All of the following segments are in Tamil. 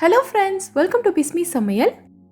Hello friends, welcome to Bismi சமையல்.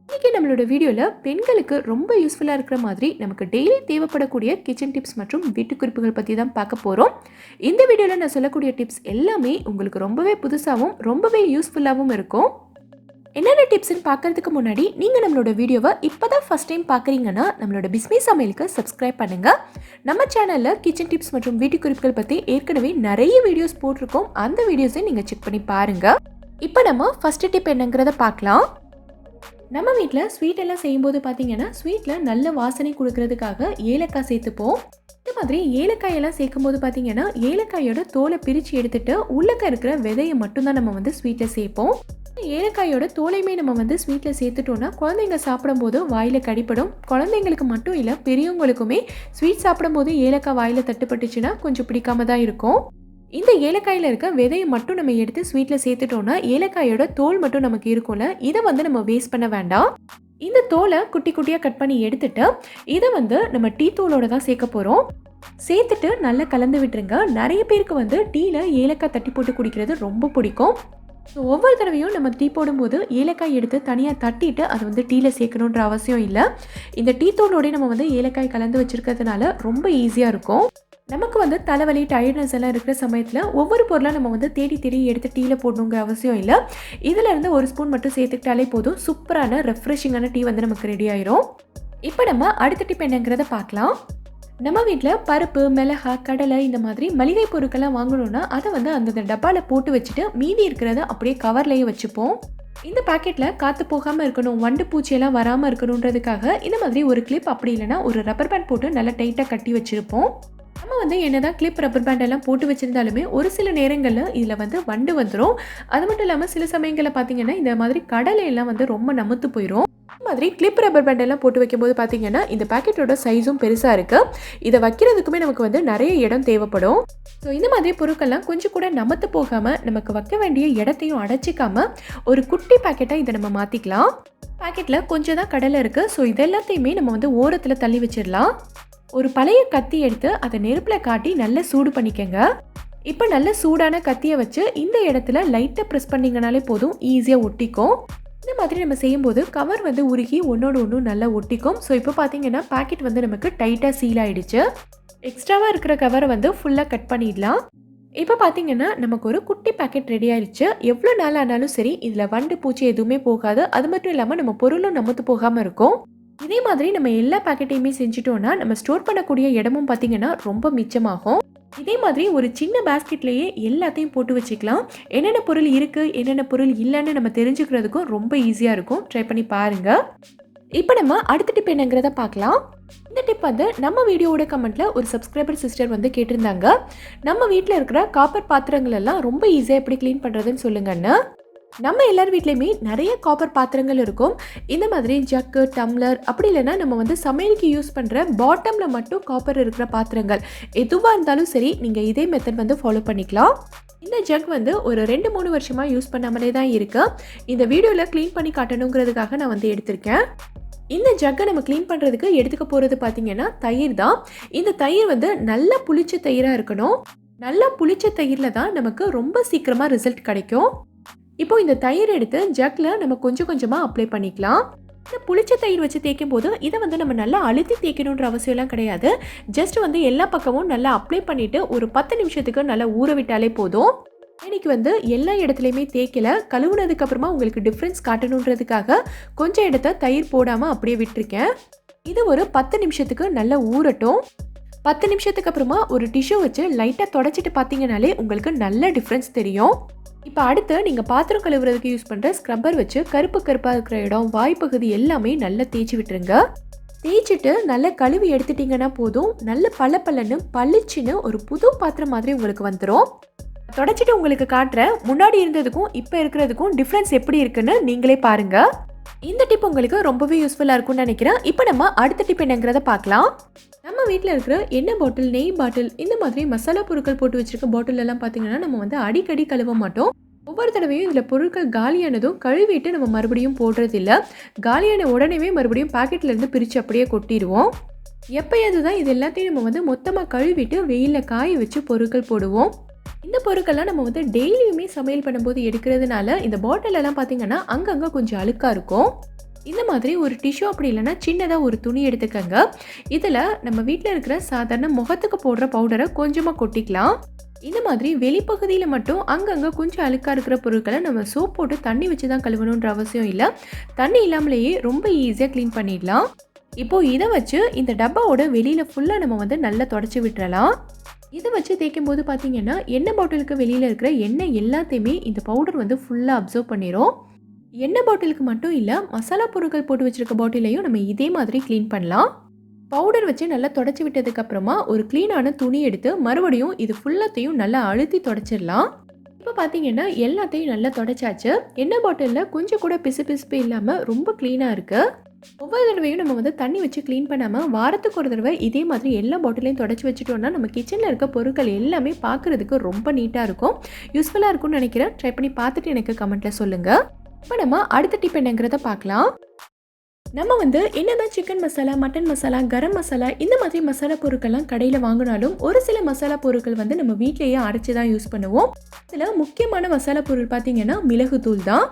இன்றைக்கி நம்மளோட வீடியோவில் பெண்களுக்கு ரொம்ப யூஸ்ஃபுல்லாக இருக்கிற மாதிரி நமக்கு டெய்லி தேவைப்படக்கூடிய கிச்சன் டிப்ஸ் மற்றும் வீட்டு குறிப்புகள் பற்றி தான் பார்க்க போகிறோம். இந்த வீடியோவில் நான் சொல்லக்கூடிய டிப்ஸ் எல்லாமே உங்களுக்கு ரொம்பவே புதுசாகவும் ரொம்பவே யூஸ்ஃபுல்லாகவும் இருக்கும். என்னென்ன டிப்ஸ்ன்னு பார்க்கறதுக்கு முன்னாடி நீங்கள் நம்மளோட வீடியோவை இப்போ தான் ஃபஸ்ட் டைம் பார்க்குறீங்கன்னா நம்மளோட பிஸ்மி சமையலுக்கு சப்ஸ்கிரைப் பண்ணுங்கள். நம்ம சேனலில் கிச்சன் டிப்ஸ் மற்றும் வீட்டு குறிப்புகள் பற்றி ஏற்கனவே நிறைய வீடியோஸ் போட்டிருக்கோம். அந்த வீடியோஸை நீங்கள் செக் பண்ணி பாருங்கள். இப்போ நம்ம ஃபஸ்ட்டு டிப் என்னங்கிறத பார்க்கலாம். நம்ம வீட்டில் ஸ்வீட் எல்லாம் செய்யும்போது பார்த்தீங்கன்னா ஸ்வீட்டில் நல்ல வாசனை கொடுக்கறதுக்காக ஏலக்காய் சேர்த்துப்போம். இந்த மாதிரி ஏலக்காயெல்லாம் சேர்க்கும் போது பார்த்தீங்கன்னா ஏலக்காயோட தோலை பிரித்து எடுத்துட்டு உள்ளக்க இருக்கிற விதையை மட்டும்தான் நம்ம ஸ்வீட்டில் சேர்ப்போம். ஏலக்காயோட தோலையுமே நம்ம ஸ்வீட்டில் சேர்த்துட்டோன்னா குழந்தைங்க சாப்பிடும்போது வாயில் கடிப்படும். குழந்தைங்களுக்கு மட்டும் இல்லை, பெரியவங்களுக்குமே ஸ்வீட் சாப்பிடும்போது ஏலக்காய் வாயில் தட்டுப்பட்டுச்சுன்னா கொஞ்சம் பிடிக்காம தான் இருக்கும். இந்த ஏலக்காயில் இருக்க விதையை மட்டும் நம்ம எடுத்து ஸ்வீட்டில் சேர்த்துட்டோன்னா ஏலக்காயோட தோல் மட்டும் நமக்கு இருக்கும்ல, இதை நம்ம வேஸ்ட் பண்ண வேண்டாம். இந்த தோலை குட்டி குட்டியாக கட் பண்ணி எடுத்துட்டு இதை நம்ம டீ தூளோட தான் சேர்க்க போகிறோம். சேர்த்துட்டு நல்லா கலந்து விட்டுருங்க. நிறைய பேருக்கு டீயில் ஏலக்காய் தட்டி போட்டு குடிக்கிறது ரொம்ப பிடிக்கும். ஸோ ஒவ்வொரு தடவையும் நம்ம டீ போடும்போது ஏலக்காய் எடுத்து தனியாக தட்டிட்டு அது டீயில் சேர்க்கணுன்ற அவசியம் இல்லை. இந்த டீ தூளோடய நம்ம ஏலக்காய் கலந்து வச்சுருக்கிறதுனால ரொம்ப ஈஸியாக இருக்கும். நமக்கு தலைவலி டயர்ட்னஸ் எல்லாம் இருக்கிற சமயத்தில் ஒவ்வொரு பொருளாக நம்ம தேடி தேடி எடுத்து டீயில் போடணுங்கிற அவசியம் இல்லை. இதில் இருந்து ஒரு ஸ்பூன் மட்டும் சேர்த்துக்கிட்டாலே போதும். சூப்பரான ரெஃப்ரெஷிங்கான டீ நமக்கு ரெடி ஆயிரும். இப்போ நம்ம அடுத்த டிப் என்னங்கிறத பார்க்கலாம். நம்ம வீட்டில் பருப்பு, மிளகா, கடலை இந்த மாதிரி மளிகை பொருட்கள்லாம் வாங்கணும்னா அதை அந்த டப்பாவில் போட்டு வச்சுட்டு மீதி இருக்கிறத அப்படியே கவர்லேயே வச்சுப்போம். இந்த பேக்கெட்டில் காற்று போகாமல் இருக்கணும், வண்டு பூச்சியெல்லாம் வராமல் இருக்கணுன்றதுக்காக இந்த மாதிரி ஒரு கிளிப் அப்படி இல்லைனா ஒரு ரப்பர் பேண்ட் போட்டு நல்லா டைட்டாக கட்டி வச்சுருப்போம். நம்ம என்னதான் கிளிப் ரப்பர் பேண்ட் எல்லாம் போட்டு வச்சிருந்தாலுமே ஒரு சில நேரங்களில் இதில் வண்டு வந்துடும். அது மட்டும் இல்லாமல் சில சமயங்களில் பார்த்தீங்கன்னா இந்த மாதிரி கடலையெல்லாம் ரொம்ப நமுத்து போயிடும். இந்த மாதிரி கிளிப் ரப்பர் பேண்ட் எல்லாம் போட்டு வைக்கும்போது பார்த்தீங்கன்னா இந்த பேக்கெட்டோட சைஸும் பெருசாக இருக்குது. இதை வைக்கிறதுக்குமே நமக்கு நிறைய இடம் தேவைப்படும். ஸோ இந்த மாதிரி பொருட்கள்லாம் கொஞ்சம் கூட நமத்து போகாமல் நமக்கு வைக்க வேண்டிய இடத்தையும் அடைச்சிக்காம ஒரு குட்டி பேக்கெட்டாக இதை நம்ம மாற்றிக்கலாம். பேக்கெட்டில் கொஞ்சம் தான் கடலை இருக்குது. ஸோ இதெல்லாத்தையுமே நம்ம ஓரத்தில் தள்ளி வச்சிடலாம். ஒரு பழைய கத்தி எடுத்து அதை நெருப்பில் காட்டி நல்லா சூடு பண்ணிக்கங்க. இப்போ நல்ல சூடான கத்தியை வச்சு இந்த இடத்துல லைட்டாக ப்ரெஸ் பண்ணிங்கனாலே போதும், ஈஸியாக ஒட்டிக்கும். இந்த மாதிரி நம்ம செய்யும்போது கவர் உருகி ஒன்றோடு ஒன்று நல்லா ஒட்டிக்கும். ஸோ இப்போ பார்த்தீங்கன்னா பேக்கெட் நமக்கு டைட்டாக சீல் ஆகிடுச்சு. எக்ஸ்ட்ராவாக இருக்கிற கவரை ஃபுல்லாக கட் பண்ணிடலாம். இப்போ பார்த்தீங்கன்னா நமக்கு ஒரு குட்டி பேக்கெட் ரெடி ஆயிடுச்சு. எவ்வளோ நாள் ஆனாலும் சரி இதில் வண்டு பூச்சி எதுவுமே போகாது. அது மட்டும் இல்லாமல் நம்ம பொருளும் நமத்து போகாமல் இருக்கும். இதே மாதிரி நம்ம எல்லா பேக்கெட்டையுமே செஞ்சுட்டோன்னா நம்ம ஸ்டோர் பண்ணக்கூடிய இடமும் பார்த்தீங்கன்னா ரொம்ப மிச்சமாகும். இதே மாதிரி ஒரு சின்ன பேஸ்கெட்லேயே எல்லாத்தையும் போட்டு வச்சுக்கலாம். என்னென்ன பொருள் இருக்குது என்னென்ன பொருள் இல்லைன்னு நம்ம தெரிஞ்சுக்கிறதுக்கும் ரொம்ப ஈஸியாக இருக்கும். ட்ரை பண்ணி பாருங்கள். இப்போ நம்ம அடுத்த டிப் என்னங்கிறத பார்க்கலாம். இந்த டிப் நம்ம வீடியோவோட கமெண்ட்டில் ஒரு சப்ஸ்கிரைபர் சிஸ்டர் கேட்டிருந்தாங்க. நம்ம வீட்டில் இருக்கிற காப்பர் பாத்திரங்கள் எல்லாம் ரொம்ப ஈஸியாக எப்படி க்ளீன் பண்ணுறதுன்னு சொல்லுங்கன்னு. நம்ம எல்லார் வீட்லேயுமே நிறைய காப்பர் பாத்திரங்கள் இருக்கும். இந்த மாதிரி ஜக்கு, டம்ளர் அப்படி இல்லைன்னா நம்ம சமையலுக்கு யூஸ் பண்ணுற பாட்டமில் மட்டும் காப்பர் இருக்கிற பாத்திரங்கள் எதுவாக இருந்தாலும் சரி நீங்கள் இதே மெத்தட் ஃபாலோ பண்ணிக்கலாம். இந்த ஜக் ஒரு 2-3 வருஷமாக யூஸ் பண்ணாமலே தான் இருக்கு. இந்த வீடியோவில் க்ளீன் பண்ணி காட்டணுங்கிறதுக்காக நான் எடுத்திருக்கேன். இந்த ஜக்கை நம்ம க்ளீன் பண்ணுறதுக்கு எடுத்துக்க போகிறது பார்த்தீங்கன்னா தயிர் தான். இந்த தயிர் நல்லா புளிச்ச தயிராக இருக்கணும். நல்லா புளிச்ச தயிரில் தான் நமக்கு ரொம்ப சீக்கிரமாக ரிசல்ட் கிடைக்கும். இப்போ இந்த தயிர் எடுத்து ஜக்கில் நம்ம கொஞ்சம் கொஞ்சமாக அப்ளை பண்ணிக்கலாம். இந்த புளிச்ச தயிர் வச்சு தேய்க்கும் போது இதை நம்ம நல்லா அழுத்தி தேய்க்கணுன்ற அவசியம்லாம் கிடையாது. ஜஸ்ட் எல்லா பக்கமும் நல்லா அப்ளை பண்ணிவிட்டு ஒரு 10 நிமிஷத்துக்கு நல்லா ஊற விட்டாலே போதும். இன்னைக்கு எல்லா இடத்துலையுமே தேய்க்கல, கழுவுனதுக்கு அப்புறமா உங்களுக்கு டிஃப்ரென்ஸ் காட்டணுன்றதுக்காக கொஞ்சம் இடத்த தயிர் போடாமல் அப்படியே விட்டுருக்கேன். இது ஒரு 10 நிமிஷத்துக்கு நல்லா ஊறட்டும். 10 நிமிஷத்துக்கு அப்புறமா ஒரு டிஷ்யூ வச்சு லைட்டாக தொடச்சிட்டு பார்த்தீங்கனாலே உங்களுக்கு நல்ல டிஃப்ரென்ஸ் தெரியும். இப்போ அடுத்து நீங்கள் பாத்திரம் கழுவுறதுக்கு யூஸ் பண்ணுற ஸ்க்ரப்பர் வச்சு கருப்பாக இருக்கிற இடம், வாய்ப்பகுதி எல்லாமே நல்லா தேய்ச்சி விட்டுருங்க. தேய்ச்சிட்டு நல்லா கழுவி எடுத்துட்டிங்கன்னா போதும். நல்ல பல்லன்னு பளிச்சுன்னு ஒரு புது பாத்திரம் மாதிரி உங்களுக்கு வந்துடும். தொடச்சிட்டு உங்களுக்கு காட்டுறேன் முன்னாடி இருந்ததுக்கும் இப்போ இருக்கிறதுக்கும் டிஃப்ரென்ஸ் எப்படி இருக்குன்னு நீங்களே பாருங்கள். இந்த டிப் உங்களுக்கு ரொம்பவே யூஸ்ஃபுல்லாக இருக்கும்னு நினைக்கிறேன். இப்போ நம்ம அடுத்த டிப் என்னங்கிறத பார்க்கலாம். நம்ம வீட்டில் இருக்கிற எண்ணெய் பாட்டில், நெய் பாட்டில் இந்த மாதிரி மசாலா பொருட்கள் போட்டு வச்சுருக்க பாட்டில் எல்லாம் பார்த்தீங்கன்னா நம்ம அடிக்கடி கழுவ மாட்டோம். ஒவ்வொரு தடவையும் இதில் பொருட்கள் காலியானதும் கழுவிட்டு நம்ம மறுபடியும் போடுறதில்ல. காலியான உடனே மறுபடியும் பேக்கெட்லேருந்து பிரித்து அப்படியே கொட்டிடுவோம். எப்போயாவது தான் இது எல்லாத்தையும் நம்ம மொத்தமாக கழுவிட்டு வெயிலில் காய வச்சு பொருட்கள் போடுவோம். இந்த பொருட்கள்லாம் நம்ம வந்து டெய்லியுமே சமையல் பண்ணும்போது எடுக்கிறதுனால இந்த பாட்டில் எல்லாம் பார்த்தீங்கன்னா அங்கங்கே கொஞ்சம் அழுக்காக இருக்கும். இந்த மாதிரி ஒரு டிஷ்யூ அப்படி இல்லைன்னா சின்னதாக ஒரு துணி எடுத்துக்கங்க. இதில் நம்ம வீட்டில் இருக்கிற சாதாரண முகத்துக்கு போடுற பவுடரை கொஞ்சமாக கொட்டிக்கலாம். இந்த மாதிரி வெளிப்பகுதியில் மட்டும் அங்கங்கே கொஞ்சம் அழுக்காக இருக்கிற பொருட்களை நம்ம சோப் போட்டு தண்ணி வச்சு தான் கழுவணுன்ற அவசியம் இல்லை. தண்ணி இல்லாமலேயே ரொம்ப ஈஸியாக க்ளீன் பண்ணிடலாம். இப்போது இதை வச்சு இந்த டப்பாவோட வெளியில் ஃபுல்லாக நம்ம வந்து நல்லா தொடச்சி விட்டுறலாம். இதை வச்சு தேய்க்கும் போது பார்த்தீங்கன்னா எண்ணெய் பாட்டிலுக்கு வெளியில் இருக்கிற எண்ணெய் எல்லாத்தையுமே இந்த பவுடர் வந்து ஃபுல்லாக அப்சர்வ் பண்ணிடும். எண்ணெய் பாட்டிலுக்கு மட்டும் இல்லை, மசாலா பொருட்கள் போட்டு வச்சுருக்க பாட்டிலையும் நம்ம இதே மாதிரி க்ளீன் பண்ணலாம். பவுடர் வச்சு நல்லா தொடச்சி விட்டதுக்கப்புறமா ஒரு க்ளீனான துணி எடுத்து மறுபடியும் இது ஃபுல்லாத்தையும் நல்லா அழுத்தி தொடச்சிடலாம். இப்போ பார்த்தீங்கன்னா எல்லாத்தையும் நல்லா தொடச்சாச்சு. எண்ணெய் பாட்டிலில் கொஞ்சம் கூட பிசுபிசுப்பு இல்லாமல் ரொம்ப க்ளீனாக இருக்குது. ஒவ்வொரு தடவையும் நம்ம வந்து தண்ணி வச்சு க்ளீன் பண்ணாமல் வாரத்துக்கு ஒரு தடவை இதே மாதிரி எல்லா பாட்டிலையும் தொடச்சி வச்சுட்டோம்னா நம்ம கிச்சனில் இருக்க பொருட்கள் எல்லாமே பார்க்குறதுக்கு ரொம்ப நீட்டாக இருக்கும். யூஸ்ஃபுல்லாக இருக்கும்னு நினைக்கிறேன். ட்ரை பண்ணி பார்த்துட்டு எனக்கு கமெண்ட்டில் சொல்லுங்கள். இப்போ நம்ம அடுத்த டிப் என்னங்கிறத பார்க்கலாம். நம்ம வந்து என்னதான் சிக்கன் மசாலா, மட்டன் மசாலா, கரம் மசாலா இந்த மாதிரி மசாலா பொருட்கள்லாம் கடையில் வாங்கினாலும் ஒரு சில மசாலா பொருட்கள் வந்து நம்ம வீட்டிலேயே அரைச்சி தான் யூஸ் பண்ணுவோம். இதில் முக்கியமான மசாலா பொருள் பார்த்தீங்கன்னா மிளகுத்தூள் தான்.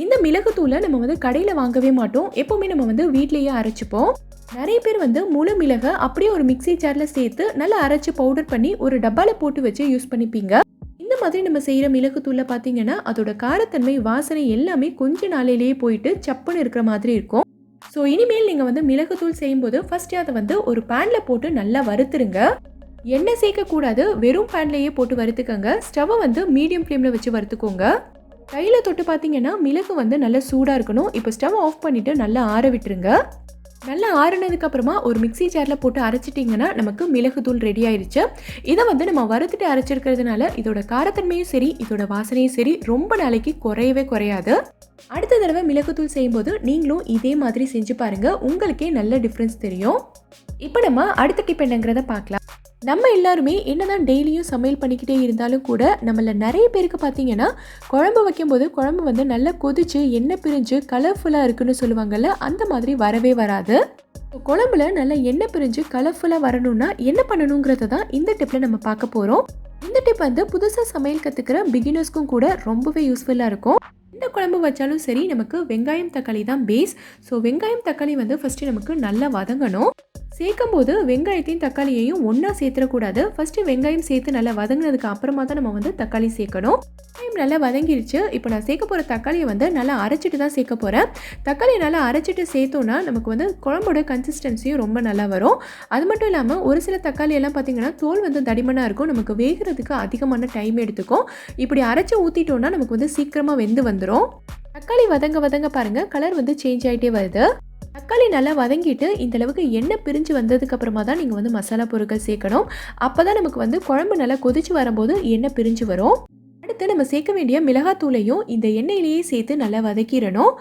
இந்த மிளகுத்தூளை நம்ம வந்து கடையில் வாங்கவே மாட்டோம். எப்போவுமே நம்ம வந்து வீட்டிலேயே அரைச்சிப்போம். நிறைய பேர் வந்து முழு மிளகை அப்படியே ஒரு மிக்ஸி ஜாரில் சேர்த்து நல்லா அரைச்சி பவுடர் பண்ணி ஒரு டப்பாவில் போட்டு வச்சு யூஸ் பண்ணிப்பீங்க. இந்த மாதிரி நம்ம செய்கிற மிளகுத்தூளில் பார்த்தீங்கன்னா அதோட காரத்தன்மை, வாசனை எல்லாமே கொஞ்ச நாளையிலேயே போயிட்டு சப்புன்னு இருக்கிற மாதிரி இருக்கும். ஸோ இனிமேல் நீங்கள் வந்து மிளகுத்தூள் செய்யும்போது ஃபஸ்ட்டு அதை வந்து ஒரு பேனில் போட்டு நல்லா வறுத்துருங்க. எண்ணெய் சேர்க்கக்கூடாது, வெறும் பேன்லேயே போட்டு வறுத்துக்கங்க. ஸ்டவ்வை வந்து மீடியம் ஃப்ளேமில் வச்சு வறுத்துக்கோங்க. கையில் தொட்டு பார்த்தீங்கன்னா மிளகு வந்து நல்லா சூடாக இருக்கணும். இப்போ ஸ்டவ் ஆஃப் பண்ணிவிட்டு நல்லா ஆற விட்டுருங்க. நல்லா ஆறுனதுக்கப்புறமா ஒரு மிக்ஸி ஜாரில் போட்டு அரைச்சிட்டிங்கன்னா நமக்கு மிளகுத்தூள் ரெடி ஆயிடுச்சு. இதை வந்து நம்ம வறுத்துட்டு அரைச்சிருக்கிறதுனால இதோட காரத்தன்மையும் சரி, இதோட வாசனையும் சரி ரொம்ப நாளைக்கு குறையவே குறையாது. அடுத்த தடவை மிளகுத்தூள் செய்யும்போது நீங்களும் இதே மாதிரி செஞ்சு பாருங்கள். உங்களுக்கே நல்ல டிஃப்ரென்ஸ் தெரியும். இப்போ நம்ம அடுத்த டிப் என்னங்கிறத பார்க்கலாம். நம்ம எல்லாருமே என்னதான் டெய்லியும் சமையல் பண்ணிக்கிட்டே இருந்தாலும் கூட நம்மள நிறைய பேருக்கு பார்த்தீங்கன்னா குழம்பு வைக்கும்போது குழம்பு வந்து நல்லா கொதிச்சு எண்ணெய் பிரிஞ்சு கலர்ஃபுல்லாக இருக்குன்னு சொல்லுவாங்கள்ல, அந்த மாதிரி வரவே வராது. குழம்புல நல்லா எண்ணெய் பிரிஞ்சு கலர்ஃபுல்லாக வரணும்னா என்ன பண்ணணுங்கிறத தான் இந்த டிப்பில் நம்ம பார்க்க போகிறோம். இந்த டிப் வந்து புதுசாக சமையல் கற்றுக்கிற பிகினர்ஸ்க்கும் கூட ரொம்பவே யூஸ்ஃபுல்லாக இருக்கும். இந்த குழம்பு வச்சாலும் சரி, நமக்கு வெங்காயம் தக்காளி தான் பேஸ். ஸோ வெங்காயம் தக்காளி வந்து ஃபஸ்ட்டு நமக்கு நல்லா வதங்கணும். சேர்க்கும் போது வெங்காயத்தையும் தக்காளியையும் ஒன்றா சேர்த்துடக்கூடாது. ஃபஸ்ட்டு வெங்காயம் சேர்த்து நல்லா வதங்கினதுக்கு அப்புறமா தான் நம்ம வந்து தக்காளி சேர்க்கணும். வெங்காயம் நல்லா வதங்கிருச்சு. இப்போ நான் சேர்க்க போகிற தக்காளியை வந்து நல்லா அரைச்சிட்டு தான் சேர்க்க போகிறேன். தக்காளியை நல்லா அரைச்சிட்டு சேர்த்தோன்னா நமக்கு வந்து குழம்போட கன்சிஸ்டன்சியும் ரொம்ப நல்லா வரும். அது மட்டும் இல்லாமல் ஒரு சில தக்காளி எல்லாம் பார்த்திங்கன்னா தோல் வந்து தடிமனாக இருக்கும். நமக்கு வேகிறதுக்கு அதிகமான டைம் எடுத்துக்கும். இப்படி அரைச்சி ஊற்றிட்டோன்னா நமக்கு வந்து சீக்கிரமாக வெந்து வந்துடும். தக்காளி வதங்க வதங்க பாருங்கள், கலர் வந்து சேஞ்ச் ஆகிட்டே வருது. தக்காளி நல்லா வதங்கிட்டு இந்த அளவுக்கு எண்ணெய் பிரிஞ்சு வந்ததுக்கு அப்புறமா தான் நீங்கள் வந்து மசாலா பொருட்கள் சேர்க்கணும். அப்போ தான் நமக்கு வந்து குழம்பு நல்லா கொதிச்சு வரும்போது எண்ணெய் பிரிஞ்சு வரும். அடுத்து நம்ம சேர்க்க வேண்டிய மிளகாத்தூளையும் இந்த எண்ணெயிலேயே சேர்த்து நல்லா வதக்கிடணும்.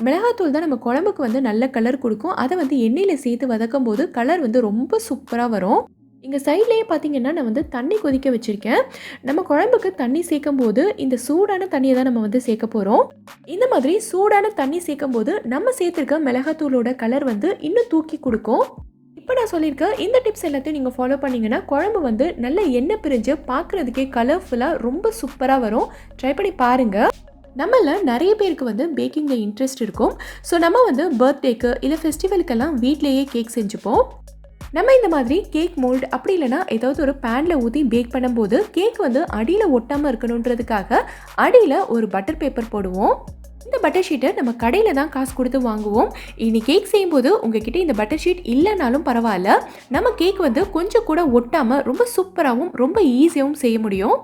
மிளகாத்தூள் தான் நம்ம குழம்புக்கு வந்து நல்ல கலர் கொடுக்கும். அதை வந்து எண்ணெயில் சேர்த்து வதக்கும் போது கலர் வந்து ரொம்ப சூப்பராக வரும். இங்கே சைட்லேயே பார்த்தீங்கன்னா நான் வந்து தண்ணி கொதிக்க வச்சுருக்கேன். நம்ம குழம்புக்கு தண்ணி சேர்க்கும் போது இந்த சூடான தண்ணியை தான் நம்ம வந்து சேர்க்க போகிறோம். இந்த மாதிரி சூடான தண்ணி சேர்க்கும் போது நம்ம சேர்த்துருக்க மிளகாத்தூளோட கலர் வந்து இன்னும் தூக்கி கொடுக்கும். இப்போ நான் சொல்லியிருக்கேன் இந்த டிப்ஸ் எல்லாத்தையும் நீங்கள் ஃபாலோ பண்ணிங்கன்னா குழம்பு வந்து நல்ல எண்ணெய் பிரிஞ்சு பார்க்குறதுக்கே கலர்ஃபுல்லாக ரொம்ப சூப்பராக வரும். ட்ரை பண்ணி பாருங்கள். நம்மள நிறைய பேருக்கு வந்து பேக்கிங்கில் இன்ட்ரெஸ்ட் இருக்கும். ஸோ நம்ம வந்து பர்த்டேக்கு இல்லை ஃபெஸ்டிவலுக்கெல்லாம் வீட்லேயே கேக் செஞ்சுப்போம். நம்ம இந்த மாதிரி கேக் மோல்டு அப்படி இல்லைனா ஏதாவது ஒரு பேனில் ஊற்றி பேக் பண்ணும்போது கேக் வந்து அடியில் ஒட்டாமல் இருக்கணுன்றதுக்காக அடியில் ஒரு பட்டர் பேப்பர் போடுவோம். இந்த பட்டர் ஷீட்டை நம்ம கடையில் தான் காசு கொடுத்து வாங்குவோம். இனி கேக் செய்யும்போது உங்ககிட்ட இந்த பட்டர் ஷீட் இல்லைனாலும் பரவாயில்ல, நம்ம கேக் வந்து கொஞ்சம் கூட ஒட்டாமல் ரொம்ப சூப்பராகவும் ரொம்ப ஈஸியாகவும் செய்ய முடியும்.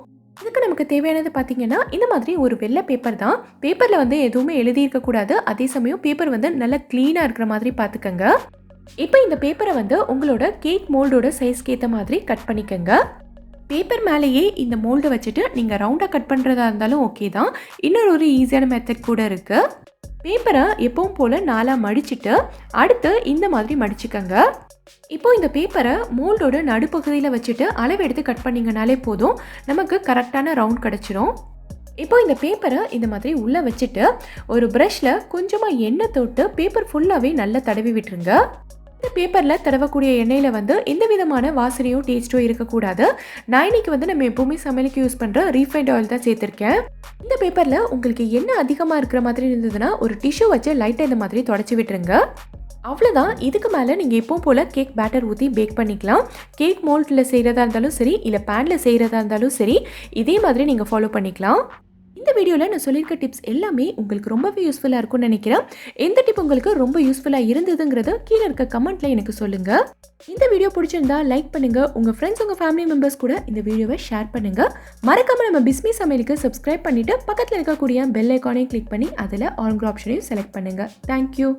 இதுக்கு நமக்கு தேவையானது பார்த்திங்கன்னா இந்த மாதிரி ஒரு வெள்ளை பேப்பர் தான். பேப்பரில் வந்து எதுவுமே எழுதியிருக்கக்கூடாது. அதே சமயம் பேப்பர் வந்து நல்லா க்ளீனாக இருக்கிற மாதிரி பார்த்துக்கங்க. இப்போ இந்த பேப்பரை வந்து உங்களோட கேக் மோல்டோட சைஸ்க்கு ஏற்ற மாதிரி கட் பண்ணிக்கோங்க. பேப்பர் மேலேயே இந்த மோல்டை வச்சுட்டு நீங்கள் ரவுண்டாக கட் பண்ணுறதா இருந்தாலும் ஓகே தான். இன்னொரு ஈஸியான மெத்தட் கூட இருக்குது. பேப்பரை எப்பவும் போல் 4 மடிச்சுட்டு அடுத்து இந்த மாதிரி மடிச்சுக்கோங்க. இப்போ இந்த பேப்பரை மோல்டோட நடுப்பகுதியில் வச்சுட்டு அளவெடுத்து கட் பண்ணிங்கனாலே போதும், நமக்கு கரெக்டான ரவுண்ட் கிடச்சிரும். இப்போ இந்த பேப்பரை இந்த மாதிரி உள்ளே வச்சுட்டு ஒரு ப்ரஷில் கொஞ்சமாக எண்ணெய் தொட்டு பேப்பர் ஃபுல்லாகவே நல்லா தடவி விட்டுருங்க. இந்த பேப்பரில் தடவக்கூடிய எண்ணெயில் வந்து எந்த விதமான வாசனையும் டேஸ்ட்டும் இருக்கக்கூடாது. நான் இன்னைக்கு வந்து நம்ம எப்போவுமே சமையலுக்கு யூஸ் பண்ணுற ரீஃபைண்ட் ஆயில் தான் சேர்த்துருக்கேன். இந்த பேப்பரில் உங்களுக்கு எண்ணெய் அதிகமாக இருக்கிற மாதிரி இருந்ததுன்னா ஒரு டிஷ்யூ வச்சு லைட்டாக இந்த மாதிரி தொடச்சி விட்டுருங்க. அவ்வளோதான். இதுக்கு மேலே நீங்கள் எப்பவும் போல் கேக் பேட்டர் ஊற்றி பேக் பண்ணிக்கலாம். கேக் மோல்டில் செய்கிறதா இருந்தாலும் சரி, இல்லை பேனில் செய்கிறதா இருந்தாலும் சரி, இதே மாதிரி நீங்கள் ஃபாலோ பண்ணிக்கலாம். இந்த வீடியோவில் நான் சொல்லியிருக்க டிப்ஸ் எல்லாமே உங்களுக்கு ரொம்பவே யூஸ்ஃபுல்லாக இருக்கும்னு நினைக்கிறேன். எந்த டிப் உங்களுக்கு ரொம்ப யூஸ்ஃபுல்லாக இருந்ததுங்கிறத கீழே இருக்க கமெண்ட்டில் எனக்கு சொல்லுங்கள். இந்த வீடியோ பிடிச்சிருந்தா லைக் பண்ணுங்கள். உங்கள் ஃப்ரெண்ட்ஸ், உங்கள் ஃபேமிலி மெம்பர்ஸ் கூட இந்த வீடியோவை ஷேர் பண்ணுங்கள். மறக்காமல் நம்ம பிஸ்மி சமையலுக்கு சப்ஸ்கிரைப் பண்ணிவிட்டு பக்கத்தில் இருக்கக்கூடிய பெல் ஐக்கானையும் கிளிக் பண்ணி அதில் ஆல்ங்கிற ஆப்ஷனையும் செலக்ட் பண்ணுங்கள். தேங்க்யூ.